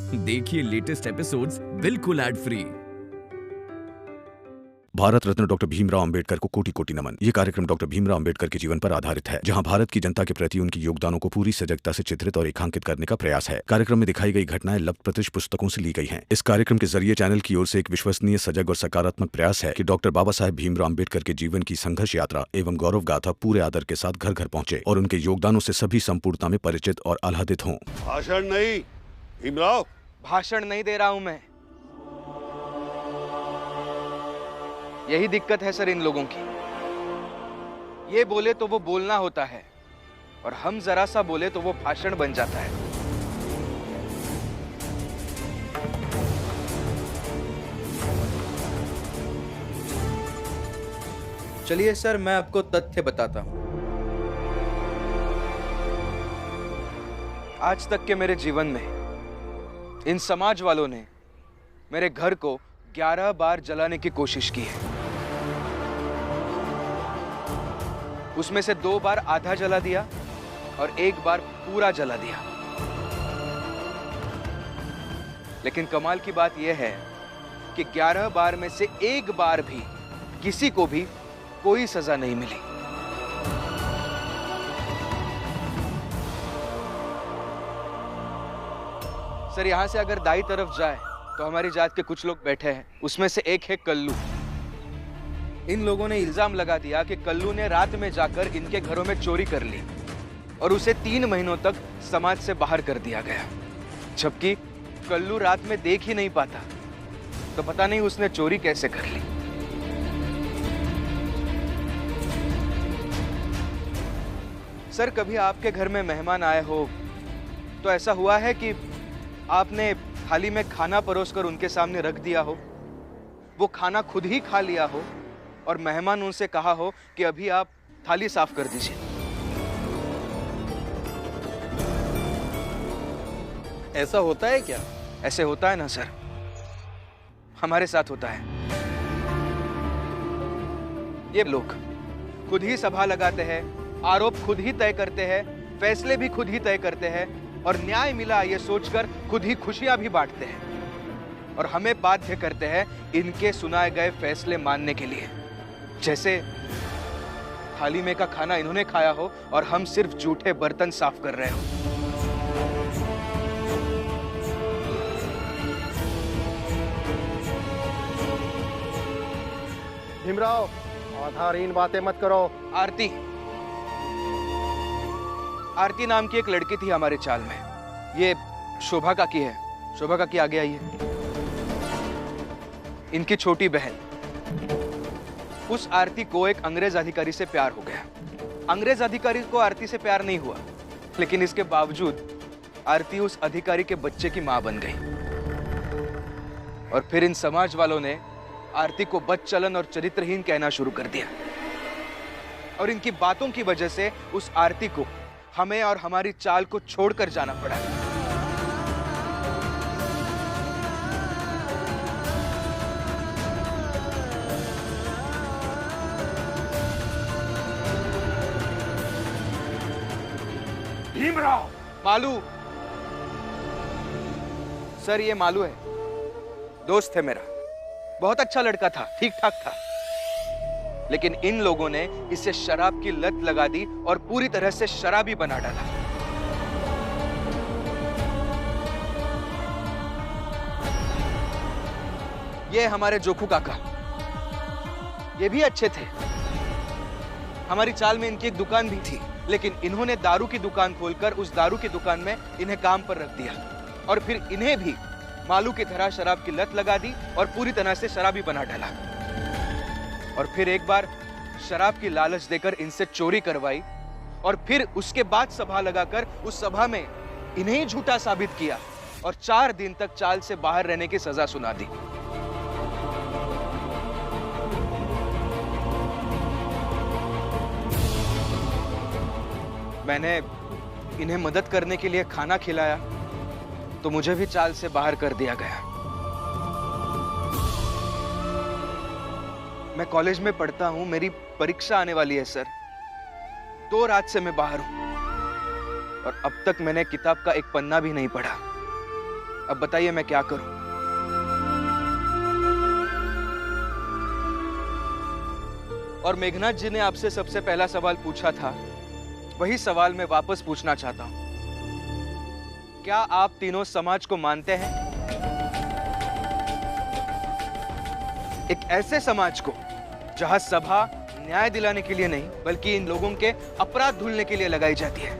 देखिए latest episodes बिल्कुल ad free. Bharat Ratna doctor Bhimrao Ambedkar को कोटि कोटि नमन। ये कार्यक्रम डॉक्टर भीमराव अंबेडकर के जीवन पर आधारित है, जहां भारत की जनता के प्रति उनकी योगदानों को पूरी सजगता से चित्रित और रेखांकित करने का प्रयास है। कार्यक्रम में दिखाई गई घटनाएं लब्ध प्रतिष्ठ पुस्तकों से ली गई हैं। इस कार्यक्रम के जरिए चैनल की ओर से एक विश्वसनीय, सजग और सकारात्मक प्रयास है कि डॉक्टर बाबा साहेब भीमराव अंबेडकर के जीवन की संघर्ष यात्रा एवं गौरव गाथा पूरे आदर के साथ घर घर पहुंचे और उनके योगदानों से सभी संपूर्णता में परिचित और आह्लादित हों। भाषण नहीं भीमराव, भाषण नहीं दे रहा हूं मैं। यही दिक्कत है सर इन लोगों की। ये बोले तो वो बोलना होता है और हम जरा सा बोले तो वो भाषण बन जाता है। चलिए सर, मैं आपको तथ्य बताता हूं। आज तक के मेरे जीवन में इन समाज वालों ने मेरे घर को 11 बार जलाने की कोशिश की है। उसमें से 2 बार आधा जला दिया और 1 बार पूरा जला दिया। लेकिन कमाल की बात यह है कि 11 बार में से 1 बार भी किसी को भी कोई सजा नहीं मिली। सर, यहां से अगर दाई तरफ जाए तो हमारी जात के कुछ लोग बैठे हैं, उसमें से एक है कल्लू। इन लोगों ने इल्जाम लगा दिया कि कल्लू ने रात में जाकर इनके घरों में चोरी कर ली और उसे 3 महीनों तक समाज से बाहर कर दिया गया। जबकि कल्लू रात में देख ही नहीं पाता, तो पता नहीं उसने चोरी कैसे कर ली। सर, कभी आपके घर में मेहमान आए हो तो ऐसा हुआ है कि आपने थाली में खाना परोसकर उनके सामने रख दिया हो, वो खाना खुद ही खा लिया हो और मेहमान उनसे कहा हो कि अभी आप थाली साफ कर दीजिए? ऐसा होता है क्या? ऐसे होता है ना सर, हमारे साथ होता है। ये लोग खुद ही सभा लगाते हैं, आरोप खुद ही तय करते हैं, फैसले भी खुद ही तय करते हैं और न्याय मिला ये सोचकर खुद ही खुशियां भी बांटते हैं और हमें बाध्य करते हैं इनके सुनाए गए फैसले मानने के लिए। जैसे थाली में का खाना इन्होंने खाया हो और हम सिर्फ जूठे बर्तन साफ कर रहे हो। भीमराव, आधारहीन बातें मत करो। आरती नाम की एक लड़की थी हमारे चाल में। ये शोभा काकी है। शोभा काकी आगे आइए। इनकी छोटी बहन। उस आरती को एक अंग्रेज अधिकारी से प्यार हो गया। अंग्रेज अधिकारी को आरती से प्यार नहीं हुआ, लेकिन इसके बावजूद आरती उस अधिकारी के बच्चे की मां बन गई। और फिर इन समाज वालों ने आरती को बदचलन और चरित्रहीन कहना शुरू कर दिया और इनकी बातों की वजह से उस आरती को हमें और हमारी चाल को छोड़कर जाना पड़ा। भीमराव, मालू। सर, ये मालू है, दोस्त है मेरा, बहुत अच्छा लड़का था, ठीक ठाक था। लेकिन इन लोगों ने इसे शराब की लत लगा दी और पूरी तरह से शराबी बना डाला। ये हमारे जोखू काका, ये भी अच्छे थे। हमारी चाल में इनकी एक दुकान भी थी, लेकिन इन्होंने दारू की दुकान खोलकर उस दारू की दुकान में इन्हें काम पर रख दिया और फिर इन्हें भी मालू की तरह शराब की लत लगा दी और पूरी तरह से शराबी बना डाला। और फिर एक बार शराब की लालच देकर इनसे चोरी करवाई और फिर उसके बाद सभा लगाकर उस सभा में इन्हें झूठा साबित किया और 4 दिन तक चाल से बाहर रहने की सजा सुना दी। मैंने इन्हें मदद करने के लिए खाना खिलाया तो मुझे भी चाल से बाहर कर दिया गया। मैं कॉलेज में पढ़ता हूं, मेरी परीक्षा आने वाली है सर। 2 रात से मैं बाहर हूं और अब तक मैंने किताब का एक पन्ना भी नहीं पढ़ा। अब बताइए मैं क्या करूं? और मेघनाथ जी ने आपसे सबसे पहला सवाल पूछा था, वही सवाल मैं वापस पूछना चाहता हूं। क्या आप तीनों समाज को मानते हैं? एक ऐसे समाज को जहां सभा न्याय दिलाने के लिए नहीं बल्कि इन लोगों के अपराध धुलने के लिए लगाई जाती है।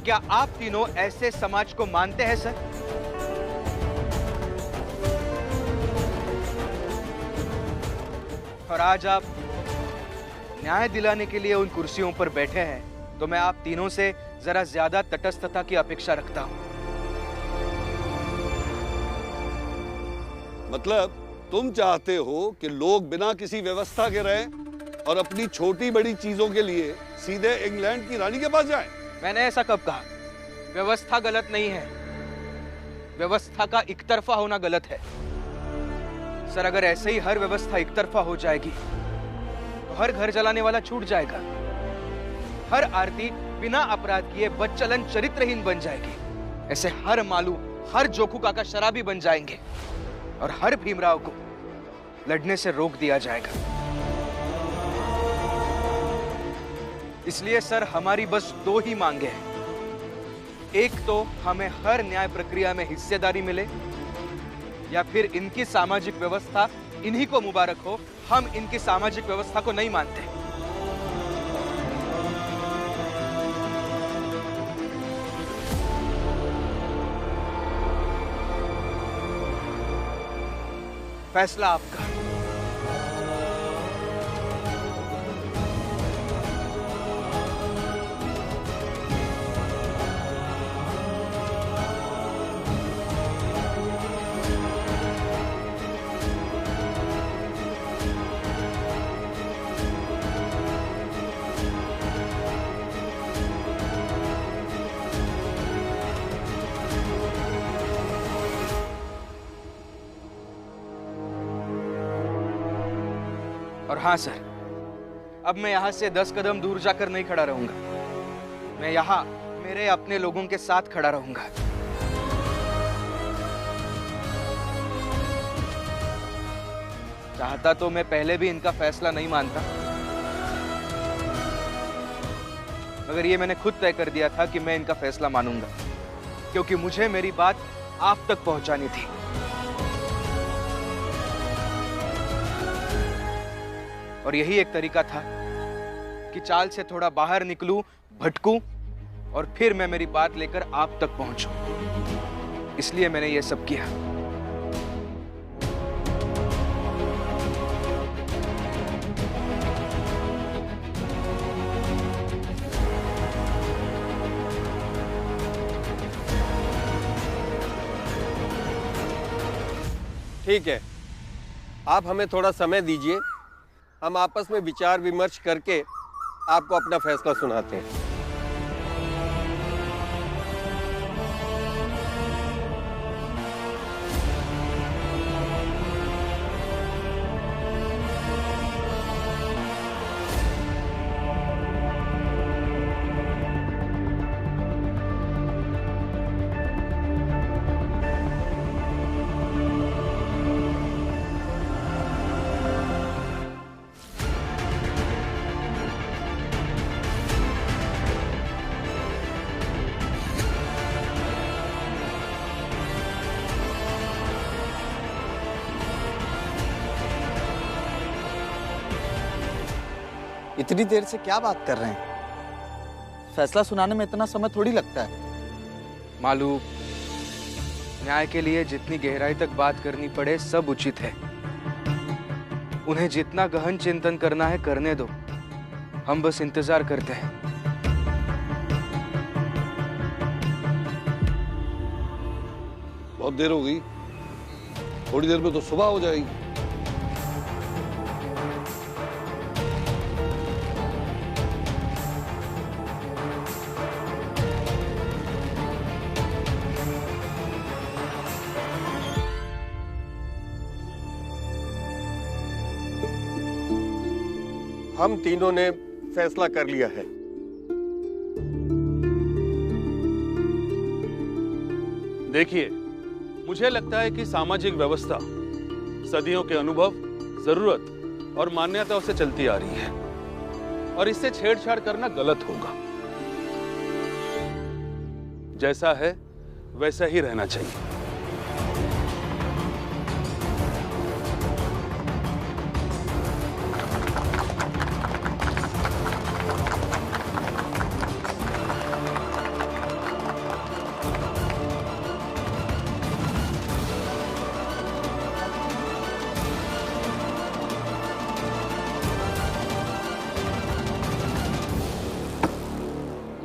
क्या आप तीनों ऐसे समाज को मानते हैं सर? और आज आप न्याय दिलाने के लिए उन कुर्सियों पर बैठे हैं, तो मैं आप तीनों से जरा ज्यादा तटस्थता की अपेक्षा रखता हूं। मतलब तुम चाहते हो कि लोग बिना किसी व्यवस्था के रहें और अपनी छोटी बड़ी चीजों के लिए सीधे इंग्लैंड की रानी के पास जाएं? मैंने ऐसा कब कहा? व्यवस्था गलत नहीं है, व्यवस्था का एक तरफा होना गलत है। सर, अगर ऐसे ही हर व्यवस्था एक तरफा हो जाएगी तो हर घर जलाने वाला छूट जाएगा, हर आरती बिना अपराध किए बदचलन चरित्रहीन बन जाएगी, ऐसे हर मालू हर जोखू काका शराबी बन जाएंगे और हर भीमराव को लड़ने से रोक दिया जाएगा। इसलिए सर, हमारी बस दो ही मांगे हैं। एक तो हमें हर न्याय प्रक्रिया में हिस्सेदारी मिले, या फिर इनकी सामाजिक व्यवस्था इन्हीं को मुबारक हो, हम इनकी सामाजिक व्यवस्था को नहीं मानते। फैसला आपका। और हाँ सर, अब मैं यहां से 10 कदम दूर जाकर नहीं खड़ा रहूंगा, मैं यहां मेरे अपने लोगों के साथ खड़ा रहूंगा। चाहता तो मैं पहले भी इनका फैसला नहीं मानता, मगर ये मैंने खुद तय कर दिया था कि मैं इनका फैसला मानूंगा, क्योंकि मुझे मेरी बात आप तक पहुंचानी थी। और यही एक तरीका था कि चाल से थोड़ा बाहर निकलूं, भटकूं और फिर मैं मेरी बात लेकर आप तक पहुंचूं। इसलिए मैंने ये सब किया। ठीक है, आप हमें थोड़ा समय दीजिए, हम आपस में विचार विमर्श करके आपको अपना फैसला सुनाते हैं। इतनी देर से क्या बात कर रहे हैं? फैसला सुनाने में इतना समय थोड़ी लगता है। मालूम, न्याय के लिए जितनी गहराई तक बात करनी पड़े सब उचित है। उन्हें जितना गहन चिंतन करना है करने दो, हम बस इंतजार करते हैं। बहुत देर हो गई, थोड़ी देर में तो सुबह हो जाएगी। हम तीनों ने फैसला कर लिया है। देखिए, मुझे लगता है कि सामाजिक व्यवस्था सदियों के अनुभव, जरूरत और मान्यताओं से चलती आ रही है और इससे छेड़छाड़ करना गलत होगा। जैसा है वैसा ही रहना चाहिए।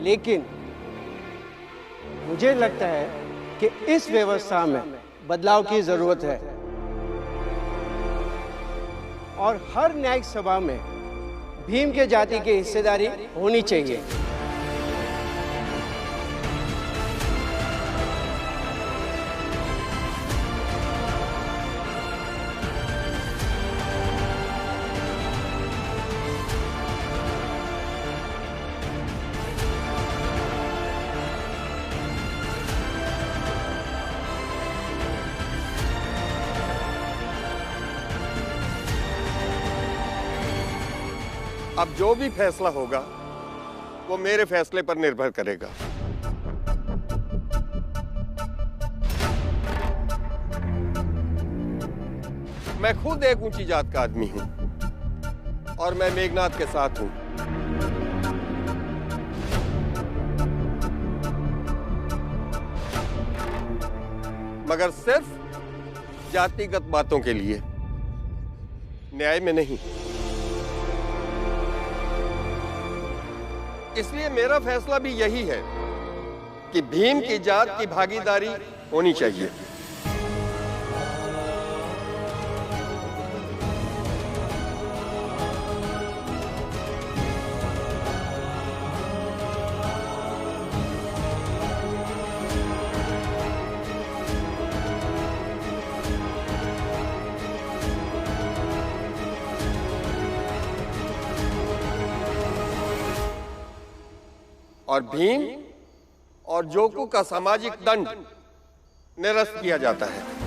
लेकिन मुझे लगता है कि इस व्यवस्था में बदलाव की जरूरत है और हर न्यायिक सभा में भीम के जाति की हिस्सेदारी होनी चाहिए। अब जो भी फैसला होगा वो मेरे फैसले पर निर्भर करेगा। मैं खुद एक ऊंची जात का आदमी हूं और मैं मेघनाथ के साथ हूं। मगर सिर्फ जातिगत बातों के लिए, न्याय में नहीं। इसलिए मेरा फैसला भी यही है कि भीम की जात की भागीदारी होनी चाहिए। और भीम और जोकू का सामाजिक दंड निरस्त किया जाता है।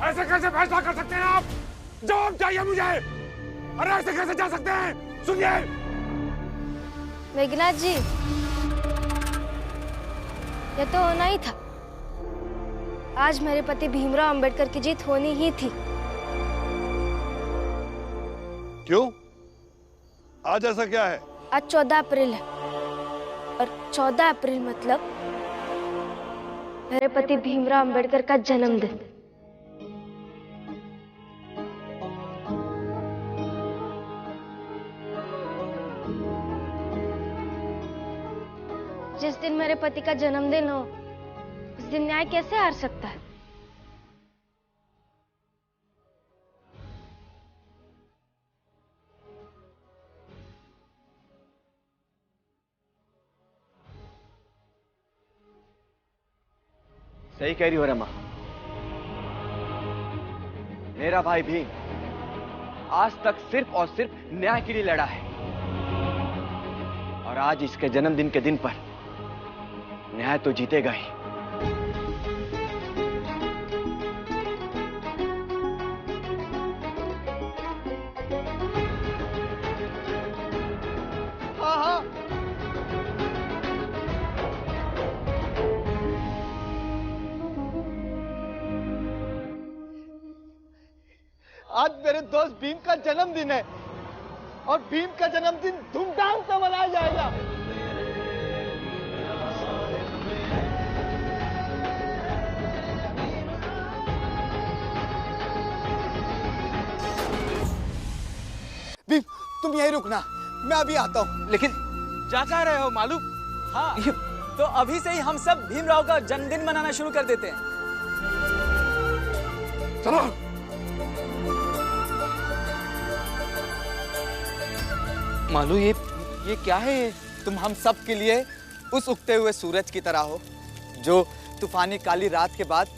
ऐसे कैसे फैसला कर सकते हैं आप? जवाब चाहिए मुझे। अरे ऐसे कैसे जा सकते हैं? सुनिए मेघनाथ जी, ये तो होना ही था। आज मेरे पति भीमराव अंबेडकर की जीत होनी ही थी। क्यों? आज ऐसा क्या है? आज 14 अप्रैल है और 14 अप्रैल मतलब मेरे पति भीमराव अंबेडकर का जन्मदिन। जिस दिन मेरे पति का जन्मदिन हो, उस दिन न्याय कैसे हार सकता है? सही कह रही हो रमा। मेरा भाई भीम आज तक सिर्फ और सिर्फ न्याय के लिए लड़ा है और आज इसके जन्मदिन के दिन पर न्याय तो जीतेगा ही। हाँ। आज मेरे दोस्त भीम का जन्मदिन है और भीम का जन्मदिन धूमधाम से मनाया जाएगा। भीम, तुम यहीं रुकना, मैं अभी आता हूँ। लेकिन जा रहे हो मालूम? हाँ, तो अभी से ही हम सब भीमराव का जन्मदिन मनाना शुरू कर देते हैं। चलो। मालू ये क्या है? तुम हम सब के लिए उस उगते हुए सूरज की तरह हो जो तूफानी काली रात के बाद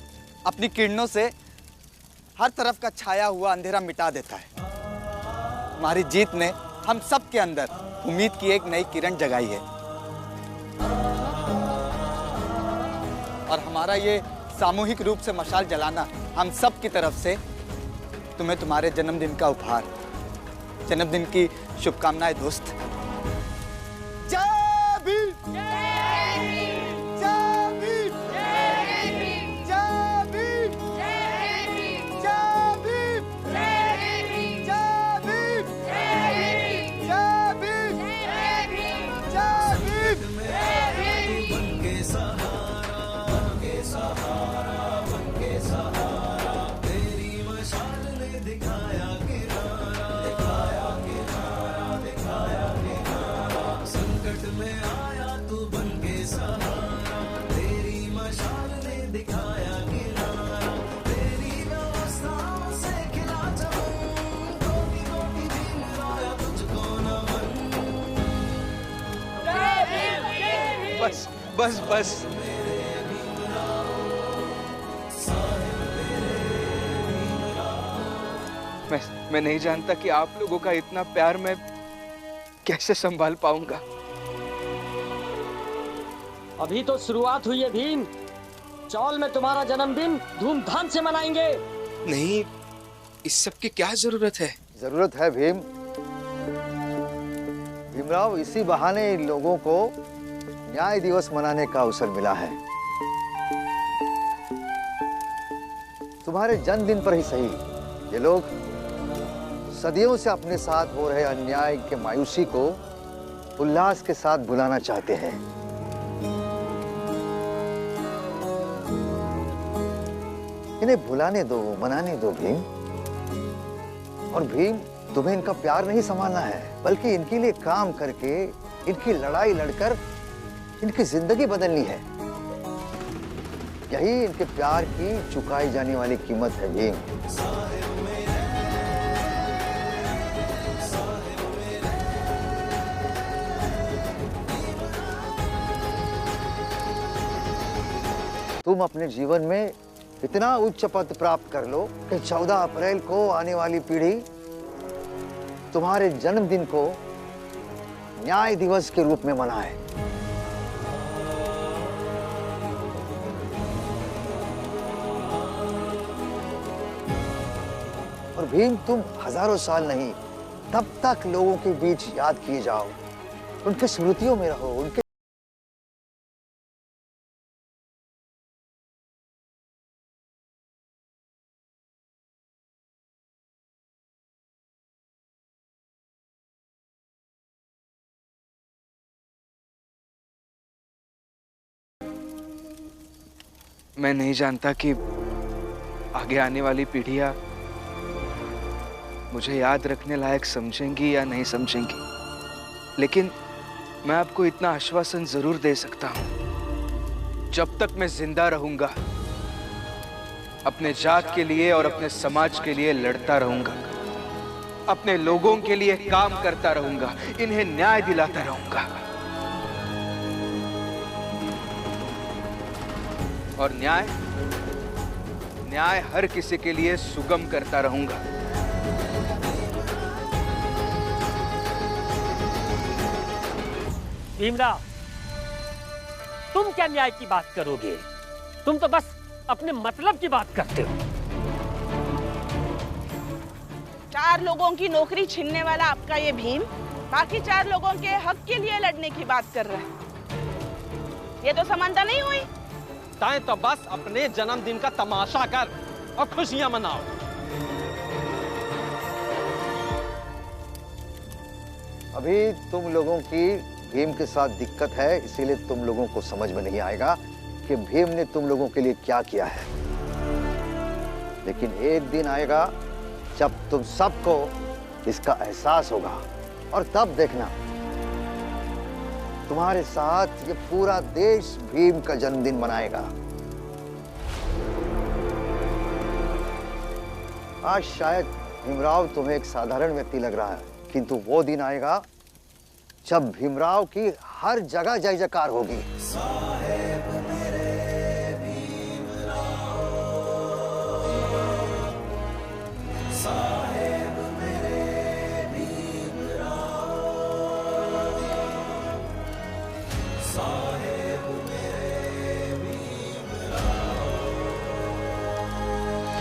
अपनी किरणों से हर तरफ का छाया हुआ अंधेरा मिटा देता है। हमारी जीत ने हम सब के अंदर उम्मीद की एक नई किरण जगाई है और हमारा ये सामूहिक रूप से मशाल जलाना हम सब की तरफ से तुम्हें तुम्हारे जन्मदिन का उपहार। जन्मदिन की शुभकामनाएं दोस्त। जय भीम! जय भीम! जय भीम! जय भीम! जय भीम! जय भीम! जय भीम! जय भीम! जय बस बस बस। मैं नहीं जानता कि आप लोगों का इतना प्यार मैं कैसे संभाल पाऊंगा। अभी तो शुरुआत हुई है भीम। चौल में तुम्हारा जन्मदिन धूमधाम से मनाएंगे। नहीं, इस सब की क्या जरूरत है? जरूरत है भीम। भीमराव, इसी बहाने इन लोगों को न्याय दिवस मनाने का अवसर मिला है। तुम्हारे जन्मदिन पर ही सही ये लोग सदियों से अपने साथ हो रहे अन्याय के मायूसी को उल्लास के साथ भुलाना चाहते हैं। इन्हें भुलाने दो, मनाने दो भीम। और भीम, तुम्हें इनका प्यार नहीं संभालना है, बल्कि इनके लिए काम करके, इनकी लड़ाई लड़कर इनकी जिंदगी बदलनी है। यही इनके प्यार की चुकाई जाने वाली कीमत है भीम। तुम अपने जीवन में इतना उच्च पद प्राप्त कर लो कि 14 अप्रैल को आने वाली पीढ़ी तुम्हारे जन्मदिन को न्याय दिवस के रूप में मनाए। और भीम, तुम हजारों साल नहीं, तब तक लोगों के बीच याद किए जाओ, उनके स्मृतियों में रहो, उनके मैं नहीं जानता कि आगे आने वाली पीढ़ियां मुझे याद रखने लायक समझेंगी या नहीं समझेंगी, लेकिन मैं आपको इतना आश्वासन जरूर दे सकता हूं, जब तक मैं जिंदा रहूंगा अपने जात के लिए और अपने समाज के लिए लड़ता रहूंगा, अपने लोगों के लिए काम करता रहूंगा, इन्हें न्याय दिलाता रहूंगा। और न्याय हर किसी के लिए सुगम करता रहूंगा। भीमराव, तुम क्या न्याय की बात करोगे? तुम तो बस अपने मतलब की बात करते हो। 4 लोगों की नौकरी छीनने वाला आपका ये भीम बाकी 4 लोगों के हक के लिए लड़ने की बात कर रहा है। ये तो समानता नहीं हुई। ताए तो बस अपने जन्मदिन का तमाशा कर और खुशियां मनाओ। अभी तुम लोगों की भीम के साथ दिक्कत है, इसीलिए तुम लोगों को समझ में नहीं आएगा कि भीम ने तुम लोगों के लिए क्या किया है। लेकिन एक दिन आएगा जब तुम सबको इसका एहसास होगा, और तब देखना तुम्हारे साथ ये पूरा देश भीम का जन्मदिन मनाएगा। आज शायद भीमराव तुम्हें एक साधारण व्यक्ति लग रहा है, किंतु वो दिन आएगा जब भीमराव की हर जगह जय जयकार होगी।